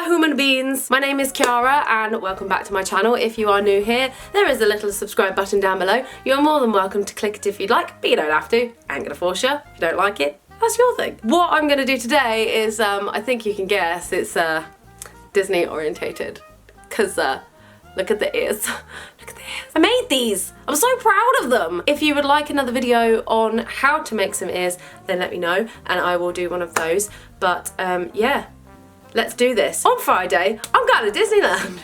Hola human beings! My name is Chiara and welcome back to my channel. If you are new here, there is a little subscribe button down below. You're more than welcome to click it if you'd like, but you don't have to. I ain't gonna force you. If you don't like it, that's your thing. What I'm gonna do today is, I think you can guess, it's Disney orientated. Cause look at the ears. Look at the ears. I made these! I'm so proud of them! If you would like another video on how to make some ears, then let me know and I will do one of those. But yeah. Let's do this. On Friday, I'm going to Disneyland.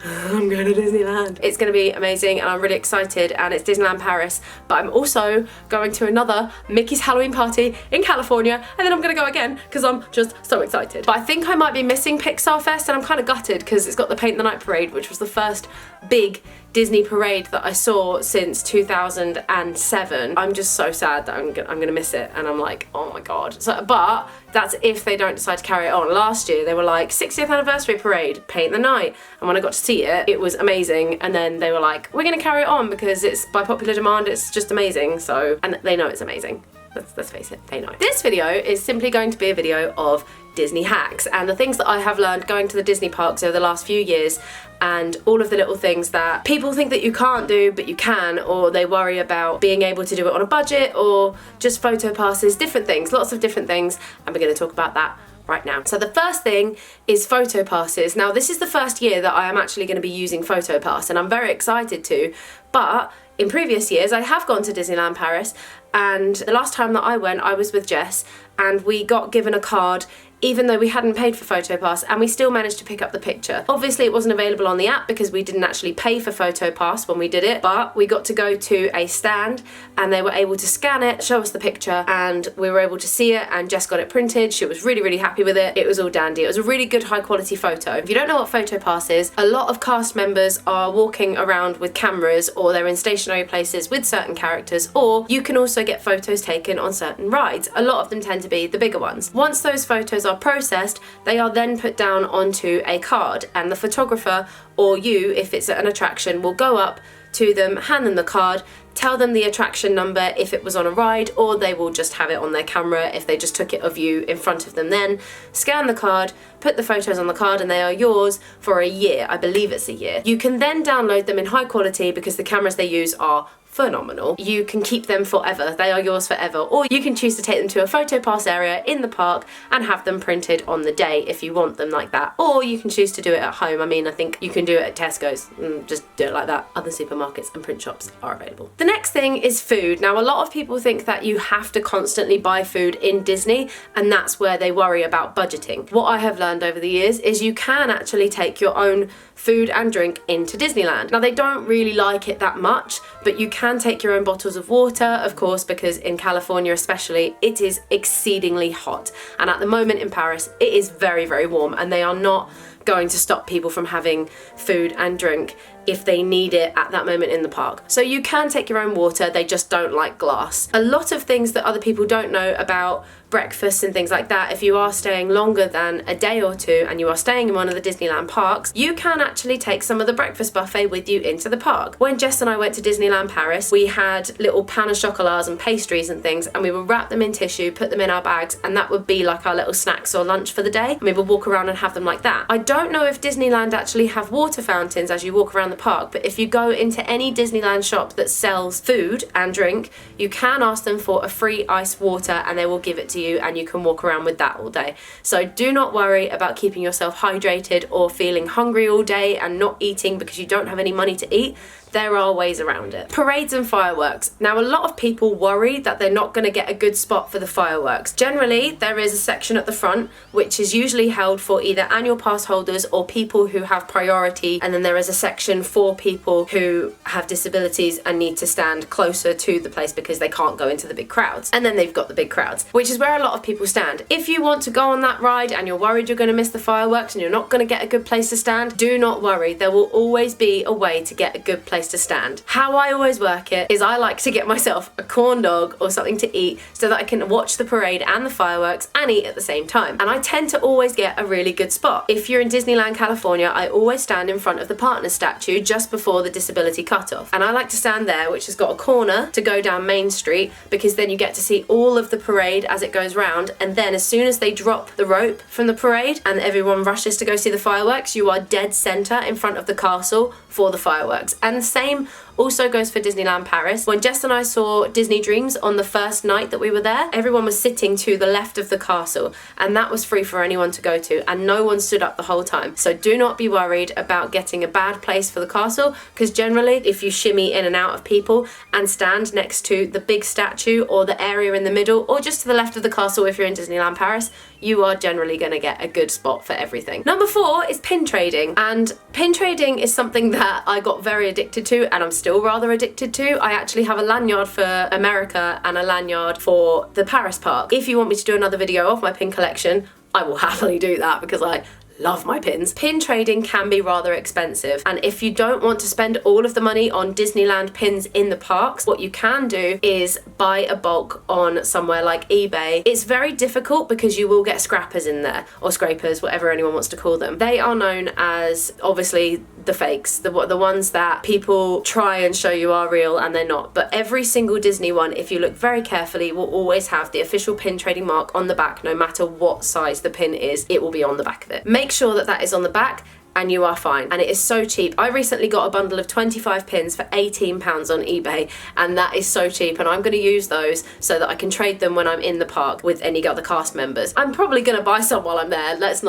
I'm going to Disneyland. It's going to be amazing and I'm really excited, and it's Disneyland Paris, but I'm also going to another Mickey's Halloween party in California, and then I'm going to go again because I'm just so excited. But I think I might be missing Pixar Fest, and I'm kind of gutted because it's got the Paint the Night parade, which was the first big Disney parade that I saw since 2007. I'm just so sad that I'm gonna miss it, and I'm like, oh my god. So, but that's if they don't decide to carry it on. Last year they were like 60th anniversary parade, Paint the Night, and when I got to see it, it was amazing. And then they were like, we're gonna carry it on because it's by popular demand. It's just amazing. So, and they know it's amazing. Let's face it, they know. This video is simply going to be a video of Disney hacks and the things that I have learned going to the Disney parks over the last few years, and all of the little things that people think that you can't do but you can, or they worry about being able to do it on a budget, or just photo passes, different things, lots of different things, and we're going to talk about that right now. So the first thing is photo passes. Now this is the first year that I am actually going to be using Photopass, and I'm very excited to, but in previous years I have gone to Disneyland Paris, and the last time that I went I was with Jess and we got given a card even though we hadn't paid for Photopass, and we still managed to pick up the picture. Obviously it wasn't available on the app because we didn't actually pay for Photopass when we did it, but we got to go to a stand and they were able to scan it, show us the picture, and we were able to see it, and Jess got it printed. She was really, really happy with it. It was all dandy. It was a really good high quality photo. If you don't know what Photopass is, a lot of cast members are walking around with cameras, or they're in stationary places with certain characters, or you can also get photos taken on certain rides. A lot of them tend to be the bigger ones. Once those photos are processed, they are then put down onto a card, and the photographer, or you if it's at an attraction, will go up to them, hand them the card, tell them the attraction number if it was on a ride, or they will just have it on their camera if they just took it of you in front of them. Then scan the card, put the photos on the card, and they are yours for a year. I believe it's a year. You can then download them in high quality because the cameras they use are phenomenal. You can keep them forever. They are yours forever. Or you can choose to take them to a Photopass area in the park and have them printed on the day if you want them like that. Or you can choose to do it at home. I mean, I think you can do it at Tesco's. Just do it like that. Other supermarkets and print shops are available. The next thing is food. Now, a lot of people think that you have to constantly buy food in Disney, and that's where they worry about budgeting. What I have learned over the years is you can actually take your own food and drink into Disneyland. Now, they don't really like it that much, but you can take your own bottles of water, of course, because in California especially, it is exceedingly hot. And at the moment in Paris, it is very, very warm, and they are not going to stop people from having food and drink if they need it at that moment in the park. So you can take your own water, they just don't like glass. A lot of things that other people don't know about breakfasts and things like that, if you are staying longer than a day or two and you are staying in one of the Disneyland parks, you can actually take some of the breakfast buffet with you into the park. When Jess and I went to Disneyland Paris, we had little pain au chocolats and pastries and things, and we would wrap them in tissue, put them in our bags, and that would be like our little snacks or lunch for the day, and we would walk around and have them like that. I don't know if Disneyland actually have water fountains as you walk around the park, but if you go into any Disneyland shop that sells food and drink, you can ask them for a free ice water and they will give it to you, and you can walk around with that all day. So do not worry about keeping yourself hydrated or feeling hungry all day and not eating because you don't have any money to eat. There are ways around it. Parades and fireworks. Now, a lot of people worry that they're not going to get a good spot for the fireworks. Generally, there is a section at the front which is usually held for either annual pass holders or people who have priority, and then there is a section for people who have disabilities and need to stand closer to the place because they can't go into the big crowds. And then they've got the big crowds, which is where a lot of people stand. If you want to go on that ride and you're worried you're going to miss the fireworks and you're not going to get a good place to stand, do not worry. There will always be a way to get a good place to stand. How I always work it is I like to get myself a corn dog or something to eat so that I can watch the parade and the fireworks and eat at the same time. And I tend to always get a really good spot. If you're in Disneyland California, I always stand in front of the partner statue statue just before the disability cutoff. And I like to stand there, which has got a corner to go down Main Street, because then you get to see all of the parade as it goes round. And then as soon as they drop the rope from the parade and everyone rushes to go see the fireworks, you are dead center in front of the castle for the fireworks. And the same also goes for Disneyland Paris. When Jess and I saw Disney Dreams on the first night that we were there, everyone was sitting to the left of the castle, and that was free for anyone to go to, and no one stood up the whole time. So do not be worried about getting a bad place for the castle, because generally if you shimmy in and out of people and stand next to the big statue or the area in the middle or just to the left of the castle if you're in Disneyland Paris, you are generally going to get a good spot for everything. Number 4 is pin trading, and pin trading is something that I got very addicted to, and I'm still rather addicted to. I actually have a lanyard for America and a lanyard for the Paris park. If you want me to do another video of my pin collection, I will happily do that because I love my pins. Pin trading can be rather expensive, and if you don't want to spend all of the money on Disneyland pins in the parks, what you can do is buy a bulk on somewhere like eBay. It's very difficult because you will get scrappers in there, or scrapers, whatever anyone wants to call them. They are known as, obviously, the fakes, the ones that people try and show you are real and they're not. But every single Disney one, if you look very carefully, will always have the official pin trading mark on the back. No matter what size the pin is, it will be on the back of it. Make sure that that is on the back and you are fine. And it is so cheap. I recently got a bundle of 25 pins for £18 on eBay, and that is so cheap, and I'm going to use those so that I can trade them when I'm in the park with any other cast members. I'm probably going to buy some while I'm there. Let's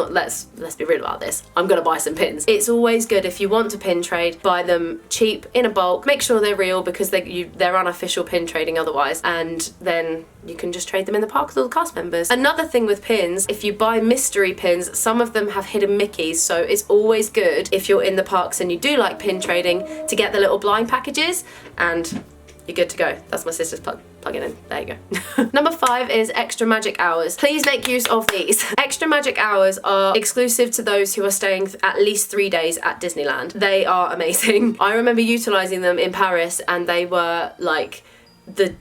be real about this. I'm going to buy some pins. It's always good, if you want to pin trade, buy them cheap in a bulk. Make sure they're real, because they're unofficial pin trading otherwise, and then you can just trade them in the park with all the cast members. Another thing with pins, if you buy mystery pins, some of them have hidden Mickeys, so it's always good if you're in the parks and you do like pin trading to get the little blind packages, and you're good to go. That's my sister's plugging in. There you go. Number 5 is extra magic hours. Please make use of these. Extra magic hours are exclusive to those who are staying at least 3 days at Disneyland. They are amazing. I remember utilizing them in Paris, and they were like the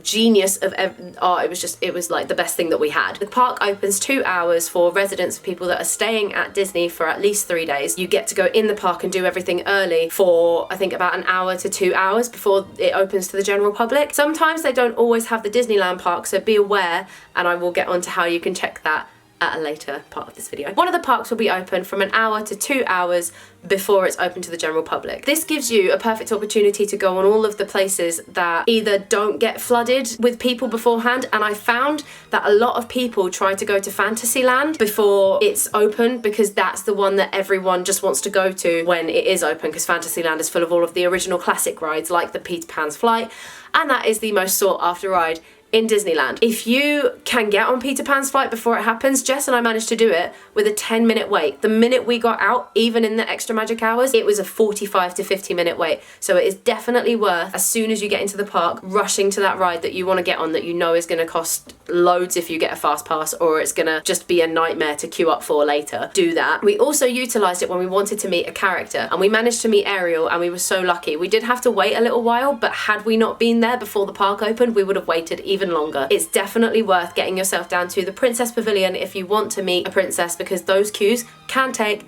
genius of it was like the best thing that we had. The park opens 2 hours for residents, for people that are staying at Disney for at least 3 days. You get to go in the park and do everything early for, I think, about an hour to 2 hours before it opens to the general public. Sometimes they don't always have the Disneyland park, so be aware, and I will get on to how you can check that at a later part of this video. One of the parks will be open from an hour to 2 hours before it's open to the general public. This gives you a perfect opportunity to go on all of the places that either don't get flooded with people beforehand, and I found that a lot of people try to go to Fantasyland before it's open, because that's the one that everyone just wants to go to when it is open, because Fantasyland is full of all of the original classic rides like the Peter Pan's Flight, and that is the most sought after ride in Disneyland. If you can get on Peter Pan's Flight before it happens, Jess and I managed to do it with a 10-minute wait. The minute we got out, even in the extra magic hours, it was a 45 to 50-minute wait. So it is definitely worth, as soon as you get into the park, rushing to that ride that you want to get on, that you know is going to cost loads if you get a fast pass, or it's going to just be a nightmare to queue up for later. Do that. We also utilised it when we wanted to meet a character, and we managed to meet Ariel, and we were so lucky. We did have to wait a little while, but had we not been there before the park opened, we would have waited even longer. It's definitely worth getting yourself down to the Princess Pavilion if you want to meet a princess, because those queues can take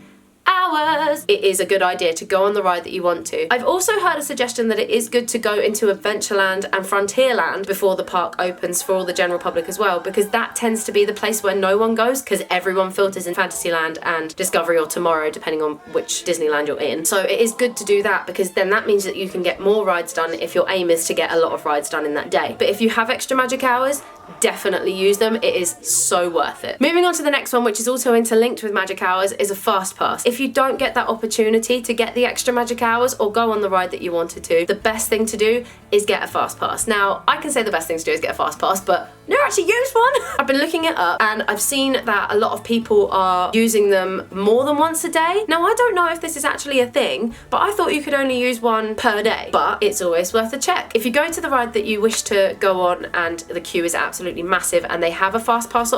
hours. It is a good idea to go on the ride that you want to. I've also heard a suggestion that it is good to go into Adventureland and Frontierland before the park opens for all the general public as well, because that tends to be the place where no one goes, because everyone filters in Fantasyland and Discovery or Tomorrow, depending on which Disneyland you're in. So it is good to do that, because then that means that you can get more rides done if your aim is to get a lot of rides done in that day. But if you have extra magic hours, definitely use them. It is so worth it. Moving on to the next one, which is also interlinked with magic hours, is a fast pass. If you don't get that opportunity to get the extra magic hours or go on the ride that you wanted to, the best thing to do is get a fast pass. Now, I can say the best thing to do is get a fast pass, but never actually used one. I've been looking it up, and I've seen that a lot of people are using them more than once a day. Now, I don't know if this is actually a thing, but I thought you could only use one per day, but it's always worth a check. If you go to the ride that you wish to go on and the queue is absolutely massive and they have a fast pass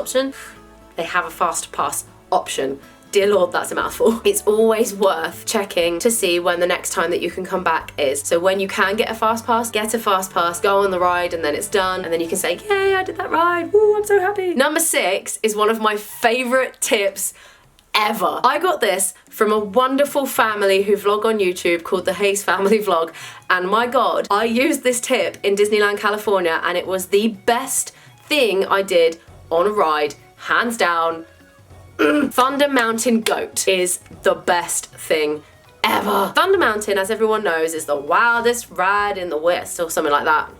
option, dear Lord, that's a mouthful. It's always worth checking to see when the next time that you can come back is. So when you can get a fast pass, go on the ride, and then it's done, and then you can say, yay, I did that ride, woo, I'm so happy. Number 6 is one of my favourite tips ever. I got this from a wonderful family who vlog on YouTube called the Hayes Family Vlog, and my god, I used this tip in Disneyland, California, and it was the best thing I did on a ride, hands down. Thunder Mountain Goat is the best thing ever. Thunder Mountain, as everyone knows, is the wildest ride in the West, or something like that.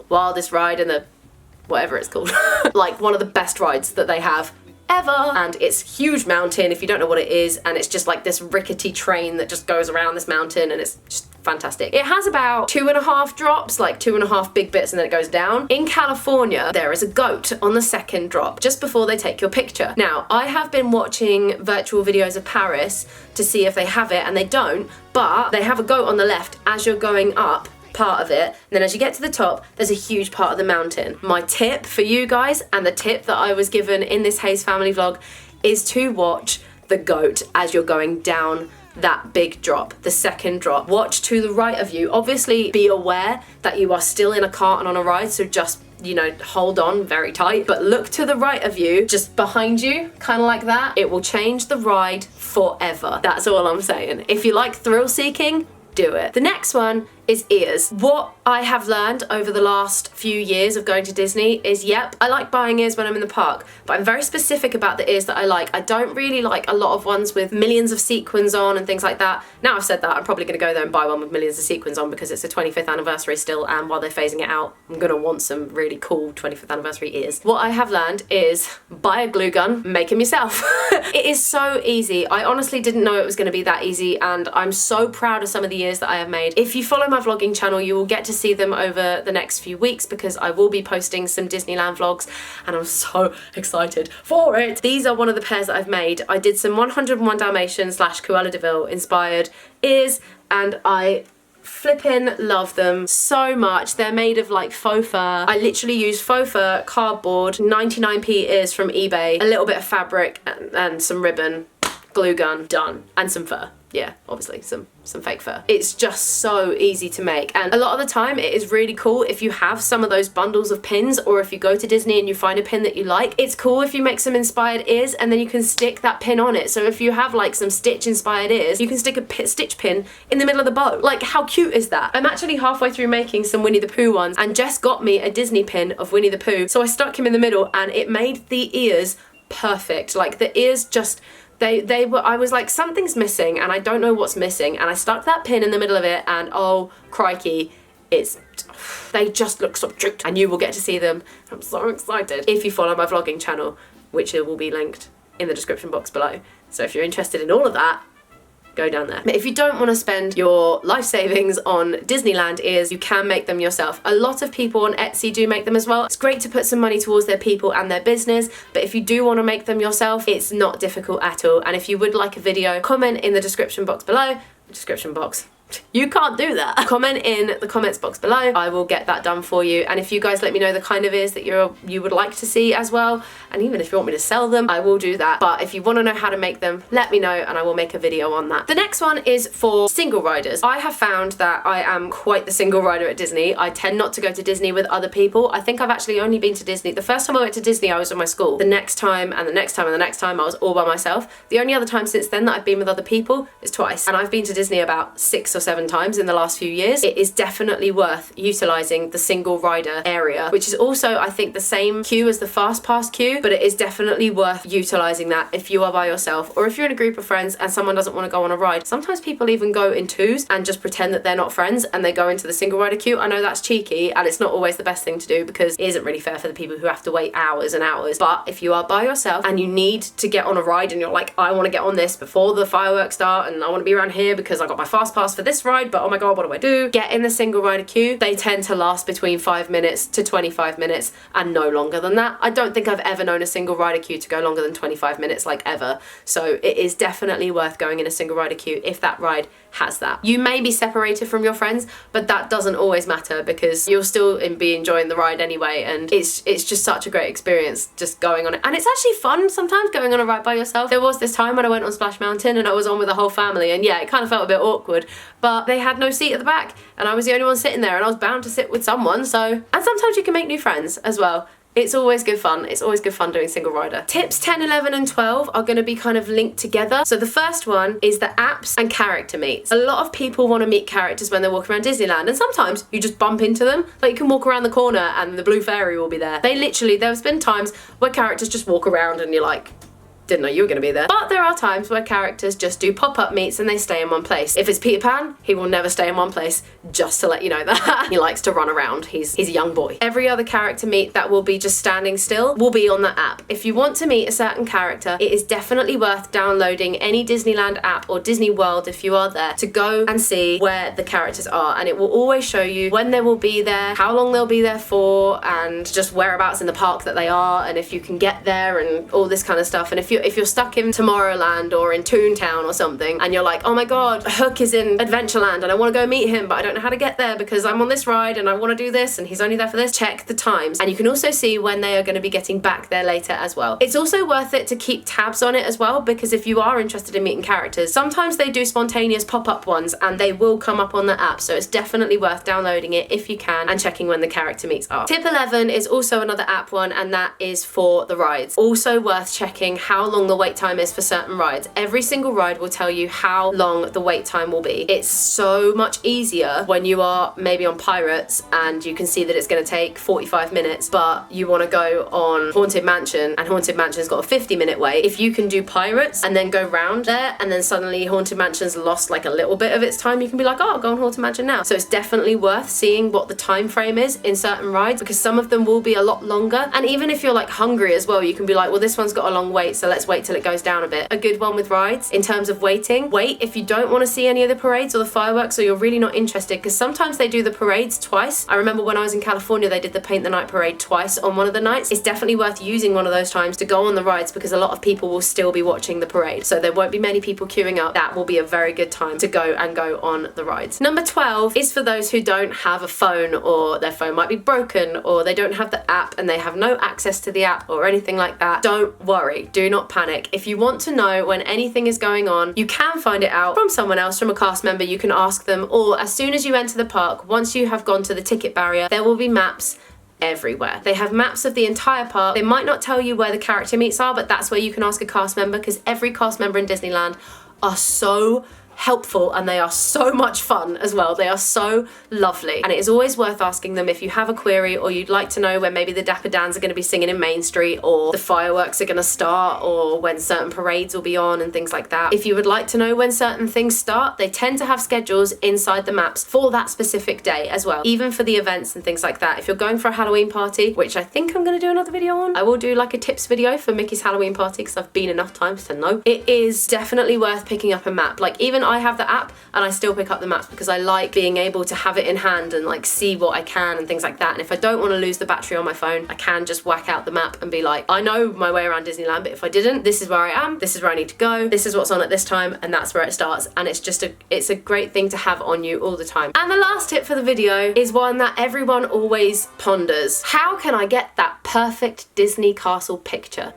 Wildest ride in the whatever it's called. Like one of the best rides that they have ever, and it's huge mountain if you don't know what it is, and it's just like this rickety train that just goes around this mountain, and it's just fantastic. It has about 2.5 drops, like 2.5 big bits, and then it goes down. In California, there is a goat on the second drop just before they take your picture. Now, I have been watching virtual videos of Paris to see if they have it, and they don't, but they have a goat on the left as you're going up part of it, and then as you get to the top there's a huge part of the mountain. My tip for you guys, and the tip that I was given in this Hayes family vlog, is to watch the goat as you're going down that big drop, the second drop. Watch to the right of you. Obviously be aware that you are still in a cart and on a ride, so just, you know, hold on very tight, but look to the right of you, just behind you, kind of like that. It will change the ride forever. That's all I'm saying. If you like thrill seeking, do it. The next one is ears. What I have learned over the last few years of going to Disney is, yep, I like buying ears when I'm in the park, but I'm very specific about the ears that I like. I don't really like a lot of ones with millions of sequins on and things like that. Now I've said that, I'm probably gonna go there and buy one with millions of sequins on because it's a 25th anniversary still, and while they're phasing it out, I'm gonna want some really cool 25th anniversary ears. What I have learned is buy a glue gun, make them yourself. It is so easy. I honestly didn't know it was gonna be that easy, and I'm so proud of some of the ears that I have made. If you follow my vlogging channel, you will get to see them over the next few weeks because I will be posting some Disneyland vlogs, and I'm so excited for it. These are one of the pairs that I've made. I did some 101 Dalmatians / Cruella de Vil inspired ears, and I flippin' love them so much. They're made of like faux fur. I literally use faux fur, cardboard, 99p ears from eBay, a little bit of fabric and some ribbon, glue gun, done, and some fur. Yeah, obviously some fake fur. It's just so easy to make, and a lot of the time it is really cool if you have some of those bundles of pins, or if you go to Disney and you find a pin that you like. It's cool if you make some inspired ears and then you can stick that pin on it. So if you have like some Stitch inspired ears, you can stick a Stitch pin in the middle of the bow. Like, how cute is that? I'm actually halfway through making some Winnie the Pooh ones, and Jess got me a Disney pin of Winnie the Pooh, so I stuck him in the middle and it made the ears perfect. Like, the ears just, they were, I was like, something's missing and I don't know what's missing, and I stuck that pin in the middle of it, and oh crikey, they just look so cute, and you will get to see them. I'm so excited if you follow my vlogging channel, which will be linked in the description box below. So if you're interested in all of that, go down there. But if you don't want to spend your life savings on Disneyland ears, you can make them yourself. A lot of people on Etsy do make them as well. It's great to put some money towards their people and their business, but if you do want to make them yourself, it's not difficult at all. And if you would like a video, comment in the description box below. Description box. You can't do that. Comment in the comments box below. I will get that done for you. And if you guys let me know the kind of ears that you would like to see as well, and even if you want me to sell them, I will do that. But if you want to know how to make them, let me know and I will make a video on that. The next one is for single riders. I have found that I am quite the single rider at Disney. I tend not to go to Disney with other people. I think I've actually only been to Disney. The first time I went to Disney, I was with my school. The next time and the next time and the next time, I was all by myself. The only other time since then that I've been with other people is twice. And I've been to Disney about 6 or 7 times in the last few years. It is definitely worth utilising the single rider area, which is also, I think, the same queue as the fast pass queue, but it is definitely worth utilising that if you are by yourself, or if you're in a group of friends and someone doesn't want to go on a ride. Sometimes people even go in twos and just pretend that they're not friends and they go into the single rider queue. I know that's cheeky and it's not always the best thing to do because it isn't really fair for the people who have to wait hours and hours, but if you are by yourself and you need to get on a ride and you're like, I want to get on this before the fireworks start and I want to be around here because I got my fast pass for this ride, but oh my god, what do I do? Get in the single rider queue. They tend to last between 5 minutes to 25 minutes and no longer than that. I don't think I've ever known a single rider queue to go longer than 25 minutes, like ever. So it is definitely worth going in a single rider queue if that ride has that. You may be separated from your friends, but that doesn't always matter because you'll still be enjoying the ride anyway, and it's just such a great experience just going on it. And it's actually fun sometimes going on a ride by yourself. There was this time when I went on Splash Mountain and I was on with the whole family, and yeah, it kind of felt a bit awkward, but they had no seat at the back and I was the only one sitting there and I was bound to sit with someone. So, and sometimes you can make new friends as well. It's always good fun. It's always good fun doing single rider. Tips 10, 11 and 12 are going to be kind of linked together. So the first one is the apps and character meets. A lot of people want to meet characters when they're walking around Disneyland, and sometimes you just bump into them. Like you can walk around the corner and the blue fairy will be there. There's been times where characters just walk around and you're like, didn't know you were going to be there. But there are times where characters just do pop-up meets and they stay in one place. If it's Peter Pan, he will never stay in one place, just to let you know that. He likes to run around. He's a young boy. Every other character meet that will be just standing still will be on the app. If you want to meet a certain character, it is definitely worth downloading any Disneyland app or Disney World if you are there to go and see where the characters are, and it will always show you when they will be there, how long they'll be there for, and just whereabouts in the park that they are, and if you can get there and all this kind of stuff. And if you're stuck in Tomorrowland or in Toontown or something and you're like, oh my god, Hook is in Adventureland and I want to go meet him but I don't know how to get there because I'm on this ride and I want to do this and he's only there for this, check the times, and you can also see when they are going to be getting back there later as well. It's also worth it to keep tabs on it as well, because if you are interested in meeting characters, sometimes they do spontaneous pop-up ones and they will come up on the app, so it's definitely worth downloading it if you can and checking when the character meets are. Tip 11 is also another app one, and that is for the rides. Also worth checking how long the wait time is for certain rides. Every single ride will tell you how long the wait time will be. It's so much easier when you are maybe on Pirates and you can see that it's going to take 45 minutes, but you want to go on Haunted Mansion and Haunted Mansion's got a 50-minute wait. If you can do Pirates and then go round there and then suddenly Haunted Mansion's lost like a little bit of its time, you can be like, oh, I'll go on Haunted Mansion now. So it's definitely worth seeing what the time frame is in certain rides, because some of them will be a lot longer. And even if you're like hungry as well, you can be like, well, this one's got a long wait, so let's wait till it goes down a bit. A good one with rides in terms of waiting, wait if you don't want to see any of the parades or the fireworks, or you're really not interested, because sometimes they do the parades twice. I remember when I was in California, they did the Paint the Night parade twice on one of the nights. It's definitely worth using one of those times to go on the rides, because a lot of people will still be watching the parade, so there won't be many people queuing up. That will be a very good time to go on the rides. Number 12 is for those who don't have a phone, or their phone might be broken, or they don't have the app and they have no access to the app or anything like that. Don't worry, do not panic. If you want to know when anything is going on, you can find it out from someone else, from a cast member. You can ask them, or as soon as you enter the park, once you have gone to the ticket barrier, there will be maps everywhere. They have maps of the entire park. They might not tell you where the character meets are, but that's where you can ask a cast member, because every cast member in Disneyland are so helpful and they are so much fun as well. They are so lovely, and it is always worth asking them if you have a query, or you'd like to know when maybe the Dapper Dans are going to be singing in Main Street, or the fireworks are going to start, or when certain parades will be on and things like that. If you would like to know when certain things start, they tend to have schedules inside the maps for that specific day as well, even for the events and things like that. If you're going for a Halloween party, which I think I'm going to do another video on, I will do like a tips video for Mickey's Halloween party, because I've been enough times to know. It is definitely worth picking up a map. Like, even I have the app and I still pick up the maps, because I like being able to have it in hand and like see what I can and things like that. And if I don't want to lose the battery on my phone, I can just whack out the map and be like, I know my way around Disneyland, but if I didn't, this is where I am, this is where I need to go, this is what's on at this time, and that's where it starts. And it's a great thing to have on you all the time. And the last tip for the video is one that everyone always ponders. How can I get that perfect Disney castle picture?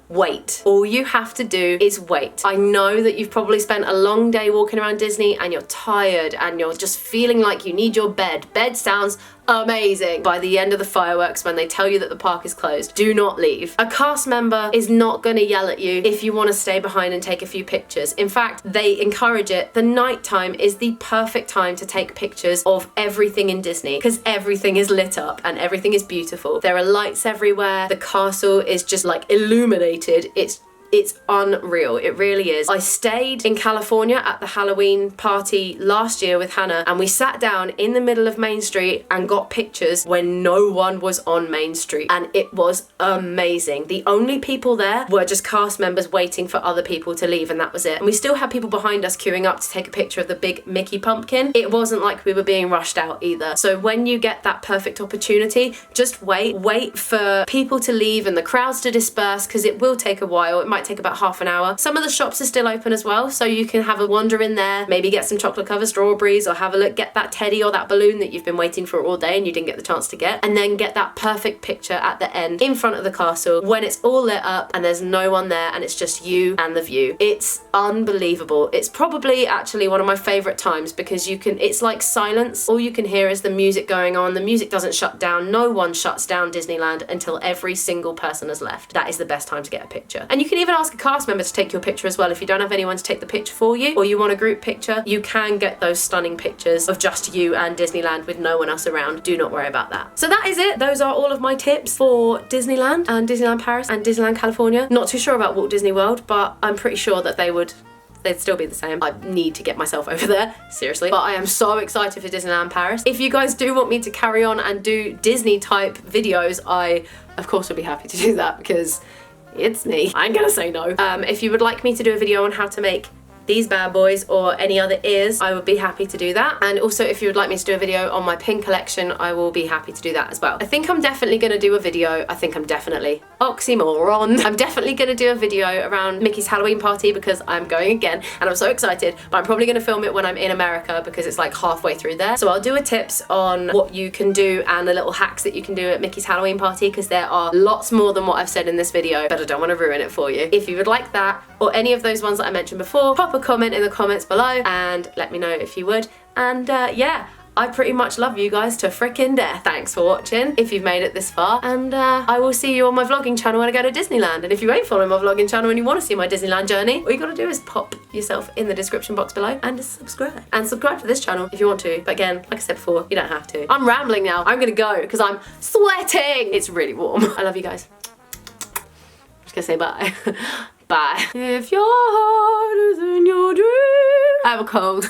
Wait. All you have to do is wait. I know that you've probably spent a long day walking around Disney and you're tired and you're just feeling like you need your bed. Bed sounds amazing. By the end of the fireworks, when they tell you that the park is closed, do not leave. A cast member is not going to yell at you if you want to stay behind and take a few pictures. In fact, they encourage it. The nighttime is the perfect time to take pictures of everything in Disney, because everything is lit up and everything is beautiful. There are lights everywhere. The castle is just like illuminated. It's unreal. It really is. I stayed in California at the Halloween party last year with Hannah, and we sat down in the middle of Main Street and got pictures when no one was on Main Street, and it was amazing. The only people there were just cast members waiting for other people to leave, and that was it. And we still had people behind us queuing up to take a picture of the big Mickey pumpkin. It wasn't like we were being rushed out either. So when you get that perfect opportunity, just wait for people to leave and the crowds to disperse, because it will take a while. It might might take about half an hour. Some of the shops are still open as well, so you can have a wander in there, maybe get some chocolate covered strawberries or have a look, get that teddy or that balloon that you've been waiting for all day and you didn't get the chance to get, and then get that perfect picture at the end in front of the castle when it's all lit up and there's no one there and it's just you and the view. It's unbelievable. It's probably actually one of my favorite times because it's like silence. All you can hear is the music going on. The music doesn't shut down. No one shuts down Disneyland until every single person has left. That is the best time to get a picture. And you can even ask a cast member to take your picture as well. If you don't have anyone to take the picture for you or you want a group picture, you can get those stunning pictures of just you and Disneyland with no one else around. Do not worry about that. So that is it. Those are all of my tips for Disneyland and Disneyland Paris and Disneyland California. Not too sure about Walt Disney World, but I'm pretty sure that they'd still be the same. I need to get myself over there, seriously. But I am so excited for Disneyland Paris. If you guys do want me to carry on and do Disney type videos, I of course would be happy to do that because it's me. I ain't gonna say no. If you would like me to do a video on how to make these bad boys or any other ears, I would be happy to do that. And also if you would like me to do a video on my pin collection, I will be happy to do that as well. I think I'm definitely gonna do a video, oxymoron. I'm definitely gonna do a video around Mickey's Halloween party because I'm going again and I'm so excited, but I'm probably gonna film it when I'm in America because it's like halfway through there. So I'll do a tips on what you can do and the little hacks that you can do at Mickey's Halloween party because there are lots more than what I've said in this video, but I don't wanna ruin it for you. If you would like that or any of those ones that I mentioned before, pop a comment in the comments below and let me know if you would. And yeah, I pretty much love you guys to frickin' death. Thanks for watching if you've made it this far, and I will see you on my vlogging channel when I go to Disneyland. And if you ain't following my vlogging channel and you want to see my Disneyland journey, all you gotta do is pop yourself in the description box below and just subscribe. And subscribe to this channel if you want to, but again, like I said before, you don't have to. I'm rambling now. I'm gonna go because I'm sweating. It's really warm. I love you guys. I'm just gonna say bye. Bye. If your heart is in your dream. I have a cold.